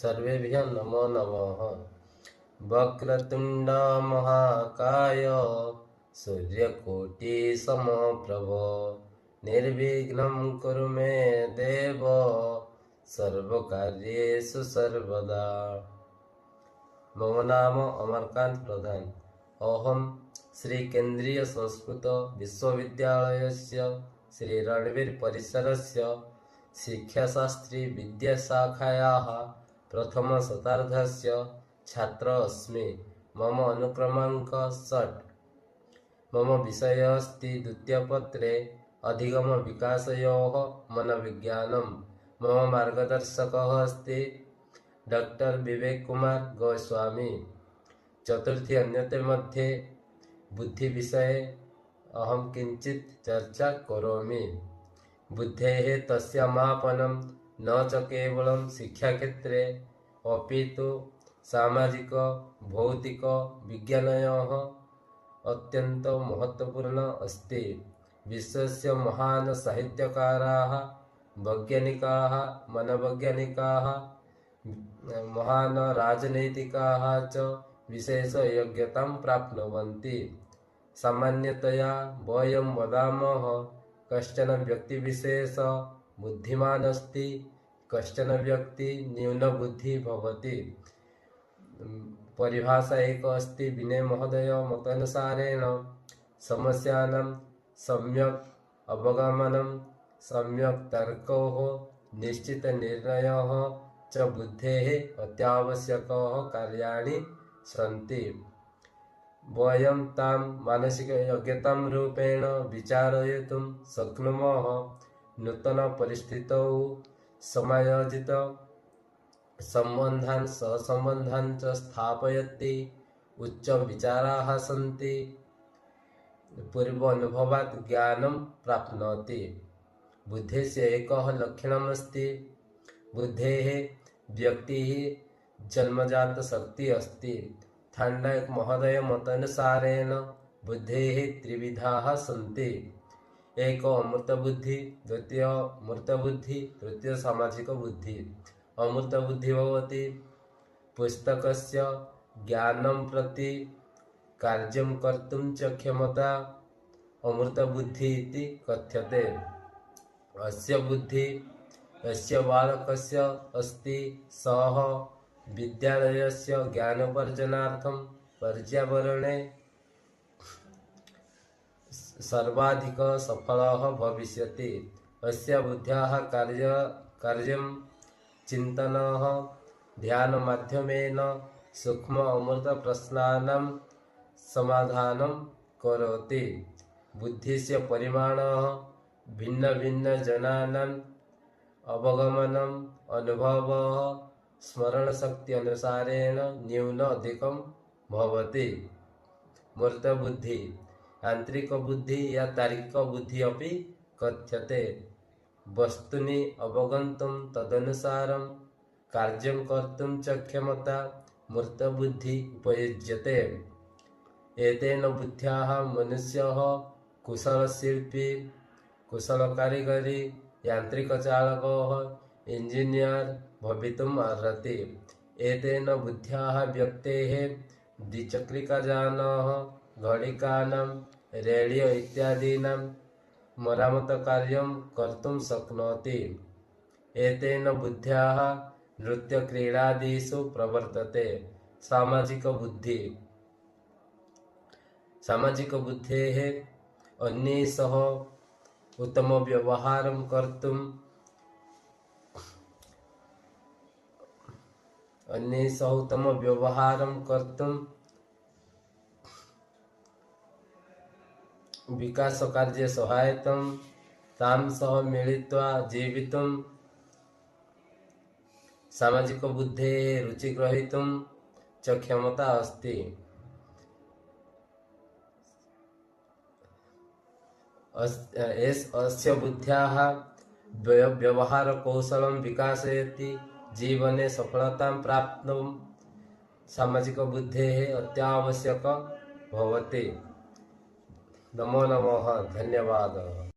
सर्वेभ्यः नमो नमः। वक्रतुंड महाकाय सूर्यकोटि समप्रभ निर्विघ्नं कुरु मे देव सर्वकार्येषु सर्वदा। मम नाम अमरकांत प्रधान। अहम श्री केंद्रीय संस्कृत विश्वविद्यालयस्य श्री रणवीर परिसरस्य शिक्षाशास्त्री विद्याशाखायाः प्रथम शतार्धस्य छात्र अस्मि। मम अनुक्रमांक 60। मम विषय अस्ति द्वितीयपत्रे अधिगम विकासयोः मनोविज्ञानम्। मम मार्गदर्शकः अस्ति डॉक्टर विवेक कुमार गोस्वामी। चतुर्थी अन्यते मध्ये बुद्धि विषये अहम किंचित चर्चा करोमि। बुद्धेः तस्य मापनं न च केवलं शिक्षाक्षेत्रे अपितु सामाजिक भौतिक विज्ञानयोः अत्यंत महत्वपूर्ण अस्ति। विश्वस्य महान् साहित्यकाराः वैज्ञानिकाः मनोवैज्ञानिकाः महान् राजनैतिकाः च विशेष योग्यतां प्राप्नुवन्ति। सामान्यतया वयं वदामः कश्चन व्यक्तिविशेष बुद्धिमान् अस्ति, कश्चन व्यक्ति न्यूनबुद्धि भवति। परिभाषा एक अस्ति विनय महोदय मतानुसारेण समस्यानां सम्यक् अवगमनं सम्यक् तर्कोः निश्चित निर्णयः च बुद्धेः अत्यावश्यकः कार्याणि सन्ति। वयं तां मानसिक योग्यतां रूपेण विचारयितुं शक्नुमः। नूतन परिस्थितौ समायोजित सम्बन्धान् सहसम्बन्धान् च स्थापयति। उच्च विचाराः सन्ति। पूर्व अनुभवात् ज्ञानं प्राप्नोति। बुद्धेस्य एकः लक्षणमस्ति। बुद्धेः व्यक्तिः जन्मजात शक्ति अस्ति। थाण्डायक महोदय मतानुसारेण बुद्धेः त्रिविधाः सन्ति। एक अमूर्त बुद्धि, द्वितीय मूर्त बुद्धि, तृतीय सामाजिक बुद्धि। अमूर्त बुद्धि भवति पुस्तकस्य ज्ञानं प्रति कार्यं कर्तुं च क्षमता अमूर्त बुद्धि इति कथ्यते। अस्य बुद्धि यस्य बालकस्य अस्ति सः विद्यालयस्य ज्ञानवर्धनार्थं पर्यावरणे सर्वाधिक सफलः भविष्यति। अस्य बुद्ध्याः कार्यं चिन्तनः ध्यानमाध्यमेन सूक्ष्म अमूर्त प्रश्नानां समाधानं करोति। बुद्धिस्य परिमाणः भिन्न भिन्न जनानाम् अवगमनम् अनुभवः स्मरणशक्ति अनुसारेण न्यून अधिकं भवति। मूर्त बुद्धि आंतरिक बुद्धि या तार्किक बुद्धि अपि कथ्यते। वस्तूनि अवगन्तुं तदनुसारं कार्यं कर्तुं च क्षमता मूर्त बुद्धि उपयुज्यते। एतेन बुद्ध्याः मनुष्यः कुशलशिल्पी, कुशलकारिगरी, यान्त्रिकचालकः, इंजीनियर भवितुम् अर्हति। एतेन बुद्ध्याः व्यक्तेः द्विचक्रिकायानः, घटिकानां, रेडियो इत्यादीनां मरामतकार्यं कर्तुं शक्नोति। एतेन बुद्ध्याः नृत्यक्रीडादिषु प्रवर्तते। सामाजिक बुद्धि सामाजिक बुद्धेः अन्यैः सह उत्तम व्यवहारं कर्तुं विकासकार्ये सहायतां तां सह मिलित्वा जीवितुं सामाजिक बुद्धेः रुचि ग्रहीतुं च क्षमता अस्ति। अस्य बुद्ध्याः व्यवहारकौशलं विकासयति। जीवने सफलतां प्राप्तुं सामाजिक बुद्धेः अत्यावश्यक भवति। नमो नमः। धन्यवादः।